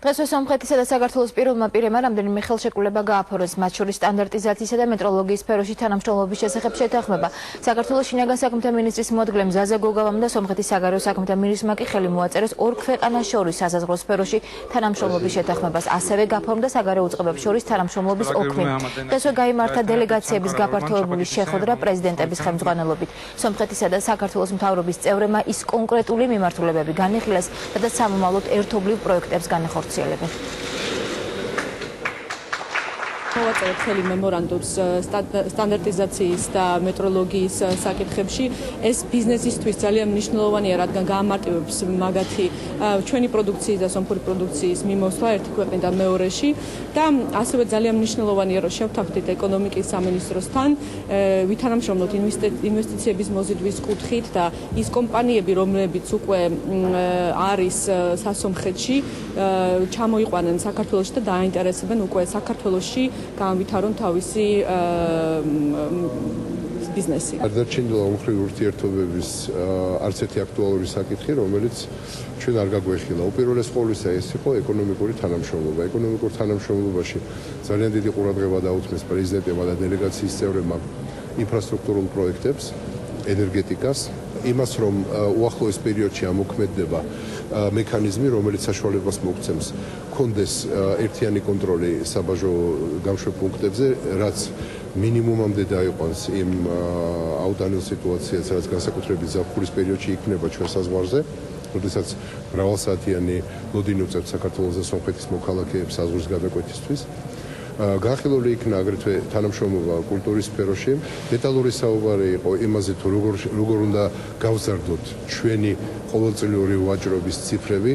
დღესვე სომხეთისა და საქართველოს პირველმა პირებმა რამდენიმე ხელშეკრულება გააფორეს, მათ შორის სტანდარტიზაციისა და მეტროლოგიის სფეროში თანამშრომლობის შესახებ შეთანხმება. საქართველოს შინაგან საქმეთა მინისტრის მოადგილემ ზაზა გოგავამ და სომხეთის საგარეო საქმეთა მინისტრმა კი ხელი მოაწერეს ორ ქვეყანას შორის სასაზღვრო სფეროში თანამშრომლობის შეთანხმებას. ასევე გაფორმდა საგარეო უწყებებს შორის თანამშრომლობის ოქმი. დღესვე გაიმართა დელეგაციების გაფართოებული შეხვედრა პრეზიდენტების ხელმძღვანელობით. სომხეთისა და საქართველოს მთავრობის წევრებმა ის კონკრეტული მიმართულებები განიხილეს, სადაც სამომავლოდ ერთობლივ პროექტებს განახორციელებენ. მოვაწერეთ ხელი მემორანდუმს სტანდარტიზაციის და მეტროლოგიის საკითხებში. ეს ბიზნესისთვის ძალიან მნიშვნელოვანია, რადგან გაამარტივებს მაგათი ჩვენი პროდუქციის და სომხური პროდუქციის მიმოსვლა ერთი ქვეყნიდან მეორეში და ასევე ძალიან მნიშვნელოვანია, რომ შევთანხმდით ეკონომიკის სამინისტროსთან, ვითანამშრომლოთ ინვესტიციების მოზიდვის კუთხით და ის კომპანიები, რომლებიც უკვე არის სასომხეთში, ჩამოიყვანენ საქართველოში და დააინტერესებენ უკვე საქართველოში განვითარონ თავისი ბიზნესი. დარჩენილა ომხრივი ურთიერთობების არც ერთი აქტუალური საკითხი, რომელიც ჩვენ არ გაგვეხილა. უპირველეს ყოვლისა ეს იყო ეკონომიკური თანამშრომლობა. ეკონომიკურ თანამშრომლობაში ძალიან დიდი ყურადღება დაუთმეს პრეზიდენტებმა და დელეგაციის წევრებმა ინფრასტრუქტურულ პროექტებს, ენერგეტიკას, იმას, რომ უახლოეს პერიოდში ამოქმედდება მექანიზმი, რომელიც საშუალებას მოგცემს კონდეს ერთიანი კონტროლი საბაჟო გამშვებ პუნქტებზე, რაც მინიმუმამდე დაიყვანს იმ აუტანელ სიტუაციას, რაც განსაკუთრებით ზაფხულის პერიოდში იქნება ჩვენ საზღვარზე, როდესაც მრავალსაათიანი ლოდინი უწევთ საქართველოს და სომხეთის მოქალაქეებს საზღვრის გადაკვეთისთვის. განხილული იქნა აგრეთვე თანამშრომლობა კულტურის სფეროში. დეტალური საუბარი იყო იმაზე, თუ როგორ უნდა გავზარდოთ ჩვენი ყოველწლიური ვაჭრობის ციფრები.